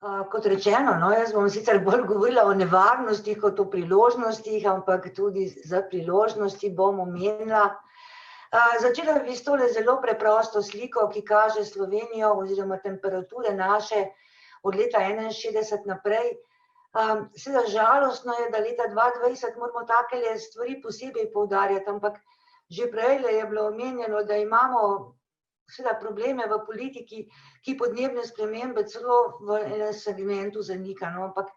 Kot rečeno, jaz bom sicer bolj govorila o nevarnostih kot o priložnostih, ampak tudi za priložnosti bom omenila. Začela bi s tole zelo preprosto sliko, ki kaže Slovenijo oziroma temperature naše od leta 61 naprej. Seveda žalostno je, da leta 2020 moramo takele stvari posebej poudarjati, ampak že prej je bilo omenjeno, da imamo seveda probleme v politiki, ki podnebne spremembe celo v enem segmentu zanika, ampak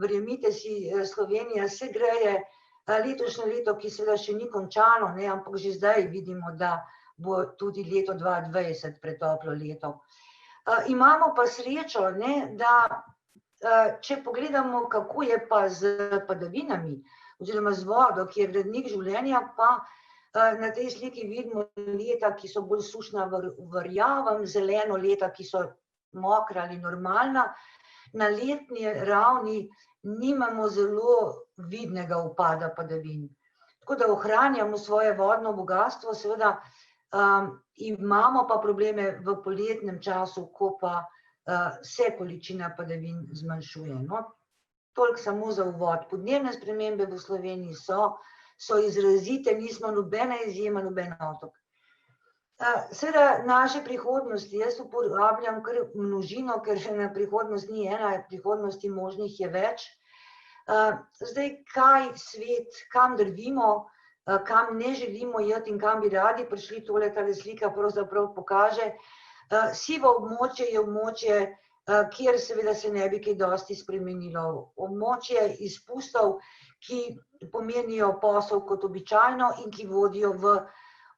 verjemite si, Slovenija se greje letošnje leto, ki seveda še ni končano, ampak že zdaj vidimo, da bo tudi leto 2020 pretoplo leto. Imamo pa srečo, da če pogledamo, kako je pa z padavinami oziroma z vodo, ki je gradnik življenja, pa na tej sliki vidimo leta, ki so bolj sušna v rjavem, zeleno leta, ki so mokra ali normalna. Na letni ravni nimamo zelo vidnega upada padavin. Tako da ohranjamo svoje vodno bogastvo, seveda imamo pa probleme v poletnem času, ko pa se količina padavin zmanjšuje. Toliko samo za uvod. Podnebne spremembe v Sloveniji so izrazite, nismo nobena izjema, noben otok. Seveda naše prihodnosti, jaz uporabljam kar množino, ker še na prihodnost ni ena, prihodnosti možnih je več. Zdaj, kaj svet, kam drvimo, kam ne želimo iti in kam bi radi prišli, tale slika pravzaprav pokaže. Sivo območje je območje, kjer seveda se ne bi kaj dosti spremenilo. Območje izpustov, ki pomenijo posel kot običajno in ki vodijo v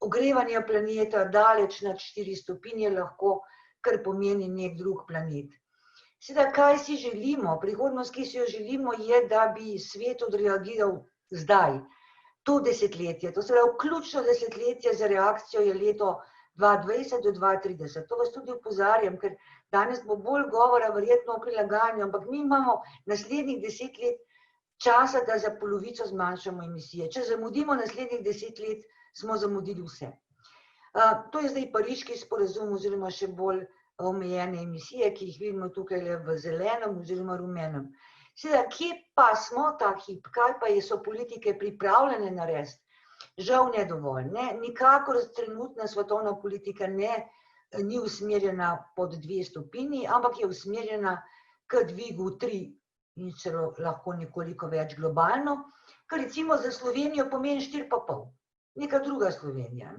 ogrevanje planeta daleč nad 4 stopinje lahko, kar pomeni nek drug planet. Seveda, kaj si želimo? Prihodnost, ki si jo želimo, je, da bi svet odreagiral zdaj, to desetletje. To se pravi, ključno desetletje za reakcijo je leto 2020 do 2030. To vas tudi opozarjam, ker danes bo bolj govora verjetno o prilagajanju, ampak mi imamo naslednjih 10 let časa, da za polovico zmanjšamo emisije. Če zamudimo naslednjih 10 let, smo zamudili vse. To je zdaj Pariški sporazum oziroma še bolj omejene emisije, ki jih vidimo tukaj v zelenem oziroma rumenem. Seveda, kje pa smo ta hip? Kaj pa so politike pripravljene narediti? Žal ne dovolj. Nikakor trenutna svetovna politika ni usmerjena pod 2 stopinji, ampak je usmerjena k dvigu 3 in celo lahko nekoliko več globalno, kar recimo za Slovenijo pomeni 4,5. Neka druga Slovenija.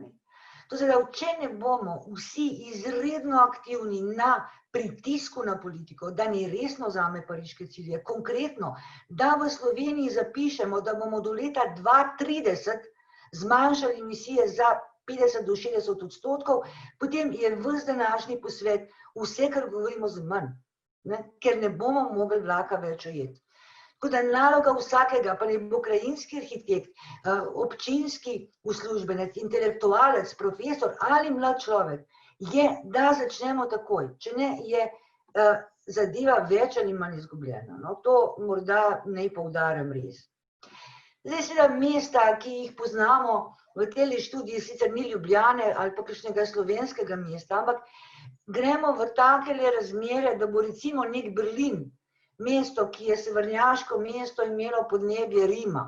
To se pravi, če ne bomo vsi izredno aktivni na pritisku na politiko, da ni resno vzame pariške cilje, konkretno, da v Sloveniji zapišemo, da bomo do leta 2030 zmanjšali emisije za 50 do 60%, potem je ves današnji posvet vse, kar govorimo, za manj, ker ne bomo mogli vlaka več ujeti. Tako da naloga vsakega, pa ne bo krajinski arhitekt, občinski uslužbenec, intelektualec, profesor ali mlad človek, je, da začnemo takoj. Če ne, je zadeva več ali manj izgubljena. To morda ne poudarjam res. Zdaj seveda mesta, ki jih poznamo v tej študiji, sicer ni Ljubljane ali pa kakšnega slovenskega mesta, ampak gremo v takele razmere, da bo recimo nek Berlin, mesto, ki je severnjaško mesto, imelo podnebje Rima,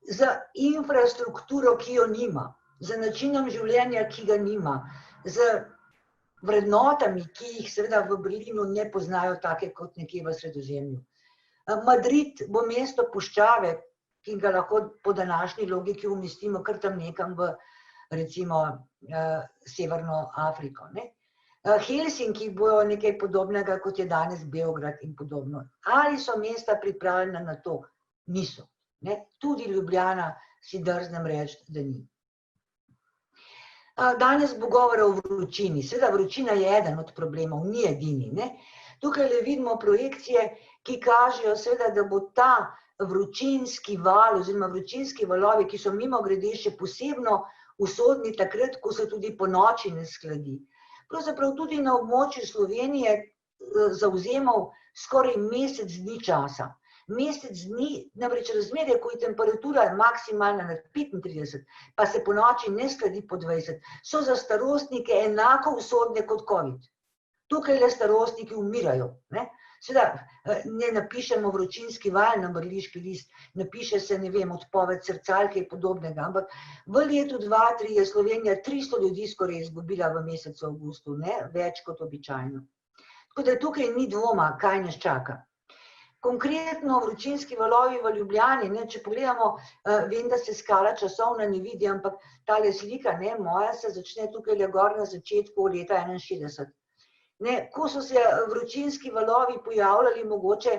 z infrastrukturo, ki jo nima, z načinom življenja, ki ga nima, z vrednotami, ki jih seveda v Berlinu ne poznajo take kot nekje v Sredozemlju. Madrid bo mesto puščave, ki ga lahko po današnji logiki umestimo kar tam nekam v recimo Severno Afriko. Helsinki bojo nekaj podobnega, kot je danes Beograd in podobno. Ali so mesta pripravljena na to? Niso. Tudi Ljubljana si drznem reči, da ni. Danes bo govora o vročini. Seveda vročina je eden od problemov, ni edini. Tukaj le vidimo projekcije, ki kažejo seveda, da bo ta vročinski val oziroma vročinski valovi, ki so mimogrede še posebno usodni takrat, ko se tudi po noči ne shladi. Pravzaprav tudi na območju Slovenije zavzemal skoraj mesec dni časa. Mesec dni, namreč razmerje, ko je temperatura maksimalna nad 35, pa se po noči ne shladi po 20, so za starostnike enako usodne kot COVID. Tukaj le starostniki umirajo. Seveda, ne napišemo vročinski val na mrliški list, napiše se, ne vem, odpoved srca ali kaj podobnega, ampak v letu 2003 je Slovenija 300 ljudi skoraj izgubila v mesecu avgustu, ne, več kot običajno. Tako da tukaj ni dvoma, kaj nas čaka. Konkretno vročinski valovi v Ljubljani, ne, če pogledamo, vem, da se skala časovna ne vidi, ampak tale slika, ne, moja se začne tukaj le gor na začetku leta 61. Ne, ko so se vročinski valovi pojavljali mogoče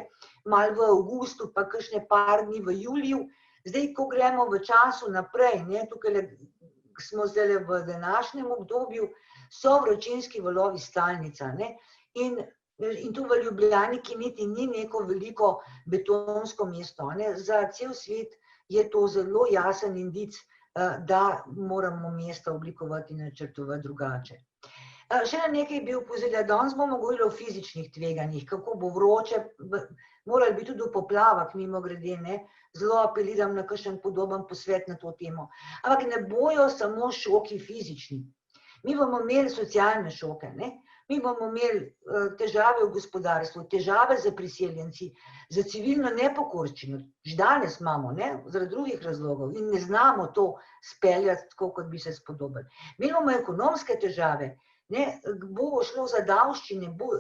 malo v avgustu, pa kakšne par dni v juliju, zdaj, ko gremo v času naprej, ne, tukaj smo zdaj v današnjem obdobju, so vročinski valovi stalnica, ne, in tu v Ljubljani, ki niti ni neko veliko betonsko mesto, ne, za cel svet je to zelo jasen indic, da moramo mesta oblikovati in načrtovati drugače. Še na nekaj bi opozorila, danes bomo govorili o fizičnih tveganjih, kako bo vroče, morali bi tudi o poplavah, mimogrede, ne, zelo apeliram na kakšen podoben posvet na to temo. Ampak ne bojo samo šoki fizični. Mi bomo imeli socialne šoke, ne? Mi bomo imeli težave v gospodarstvu, težave za priseljenci, za civilno nepokorščino. Že danes imamo, ne, zaradi drugih razlogov in ne znamo to speljati tako, kot bi se spodobili. Mi imamo ekonomske težave, ne, bo šlo za davščine, bo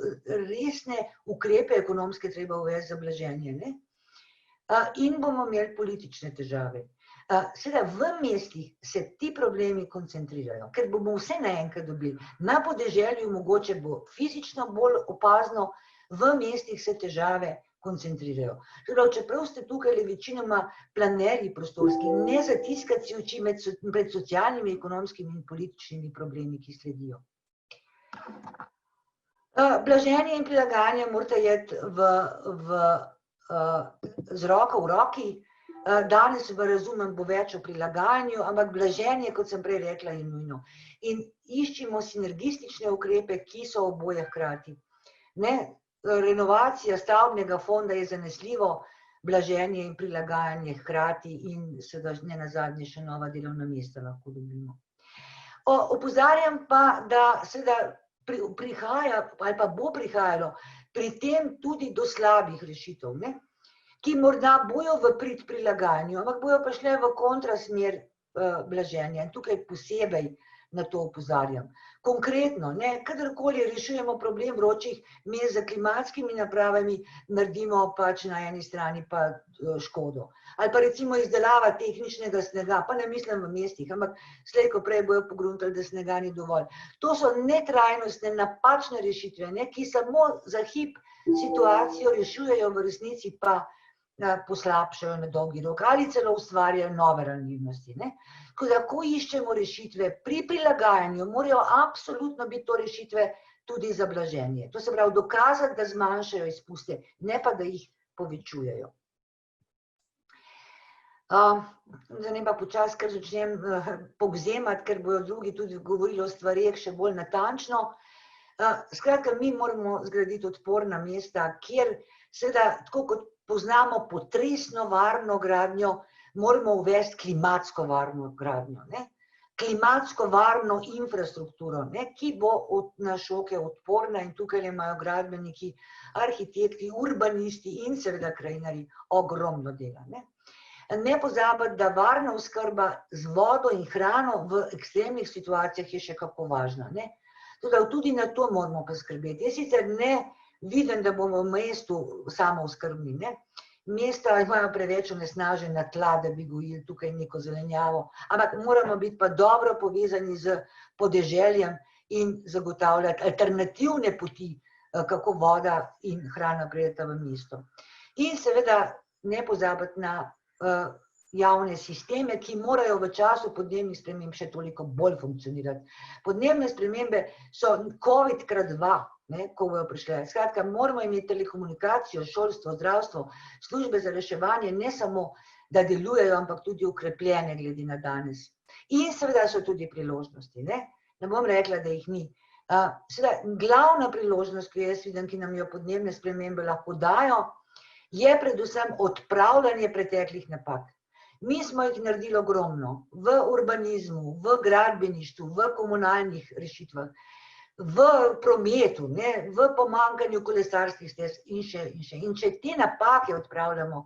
resne ukrepe ekonomske treba uvesti za blaženje, ne. In bomo imeli politične težave. Seveda v mestih se ti problemi koncentrirajo, ker bomo vse naenkrat dobili. Na podeželju mogoče bo fizično bolj opazno, v mestih se težave koncentrirajo. Čeprav ste tukaj večinoma planerji prostorski, ne zatiskati si oči pred socialnimi, ekonomskimi in političnimi problemi, ki sledijo. Blaženje in prilagajanje morate iti z roko v roki. Danes v razumem bo več o prilagajanju, ampak blaženje, kot sem prej rekla, je nujno. In iščimo sinergistične ukrepe, ki so oboje hkrati. Ne, renovacija stavbnega fonda je zanesljivo, blaženje in prilagajanje hkrati in seveda ne nazadnje še nova delovna mesta lahko dobimo. Opozarjam pa, da seveda prihaja ali pa bo prihajalo pri tem tudi do slabih rešitev, ne? Ki morda bojo v prid prilagajanju, ampak bojo pa šle v kontrasmer blaženja. In tukaj posebej na to opozarjam. Konkretno, ne, kadarkoli rešujemo problem vročih mest z klimatskimi napravami, naredimo pač na eni strani pa škodo. Ali pa recimo izdelava tehničnega snega, pa ne mislim v mestih, ampak slej ko prej bojo pogruntali, da snega ni dovolj. To so netrajnostne, napačne rešitve, ne, ki samo za hip situacijo rešujejo, v resnici pa poslabšajo na dolgi rok ali celo ustvarjajo nove ranljivnosti. Tako da, ko iščemo rešitve pri prilagajanju, morajo absolutno biti to rešitve tudi za blaženje. To se pravi, dokazati, da zmanjšajo izpuste, ne pa, da jih povečujejo. Zdaj ne pa počasi, ker začnem povzemati, ker bojo drugi tudi govorili o stvareh še bolj natančno. Skratka, mi moramo zgraditi odporna mesta, kjer seveda, tako kot poznamo potresno varno gradnjo, moramo uvesti klimatsko varno gradnjo, ne? Klimatsko varno infrastrukturo, ne? Ki bo na šoke odporna in tukaj imajo gradbeniki, arhitekti, urbanisti in seveda krajinarji ogromno dela, ne? Ne pozabiti, da varna oskrba z vodo in hrano v ekstremnih situacijah je še kako važna, ne? Tudi na to moramo poskrbeti. Jaz sicer ne vidim, da bomo v mestu samooskrbni, ne. Mesta imajo preveč onesnažena tla, da bi gojili tukaj neko zelenjavo, ampak moramo biti pa dobro povezani z podeželjem in zagotavljati alternativne poti, kako voda in hrana prideta v mesto. In seveda ne pozabiti na javne sisteme, ki morajo v času podnebnih sprememb še toliko bolj funkcionirati. Podnebne spremembe so COVID x2, ko bojo prišle. Skratka, moramo imeti telekomunikacijo, šolstvo, zdravstvo, službe za reševanje, ne samo, da delujejo, ampak tudi ukrepljene glede na danes. In seveda so tudi priložnosti, ne? Ne bom rekla, da jih ni. Seveda, glavna priložnost, ki jaz vidim, ki nam jo podnebne spremembe lahko dajo, je predvsem odpravljanje preteklih napak. Mi smo jih naredili ogromno v urbanizmu, v gradbeništvu, v komunalnih rešitvah. v prometu, ne, v pomanjkanju kolesarskih stez in še. In če te napake odpravljamo,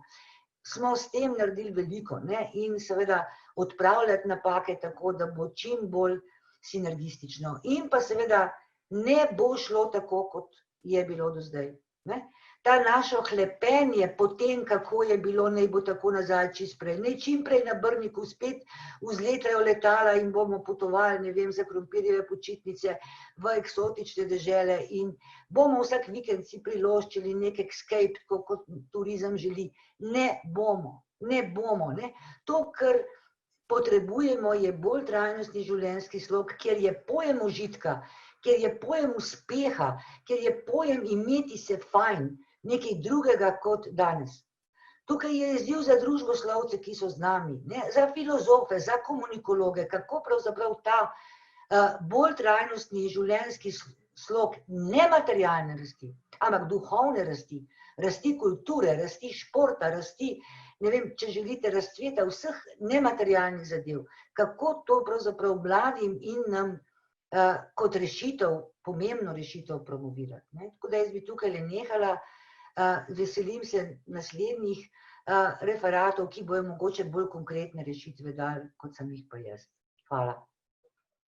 smo s tem naredili veliko, ne, in seveda odpravljati napake tako, da bo čim bolj sinergistično. In pa seveda ne bo šlo tako, kot je bilo do zdaj, ne. Ta naše hlepenje po tem, kako je bilo, naj bo tako nazaj čist prej. Naj čim prej na Brniku spet vzletajo letala in bomo potovali, ne vem, za krompirjeve počitnice v eksotične dežele in bomo vsak vikend si priloščili nek escape, kot turizem želi. Ne bomo, ne. To, kar potrebujemo, je bolj trajnostni življenjski slog, kjer je pojem užitka, kjer je pojem uspeha, kjer je pojem imeti se fajn, nekaj drugega kot danes. Tukaj je izziv za družboslovce, ki so z nami, ne, za filozofe, za komunikologe, kako pravzaprav ta bolj trajnostni življenjski slog nematerialne rasti, ampak duhovne rasti, rasti kulture, rasti športa, rasti, ne vem, če želite, razcveta vseh nematerialnih zadev, kako to pravzaprav mladim in nam kot rešitev, pomembno rešitev promovirati, ne. Tako da jaz bi tukaj nehala, veselim se naslednjih referatov, ki bojo mogoče bolj konkretne rešitve dali, kot sem jih pa jaz. Hvala.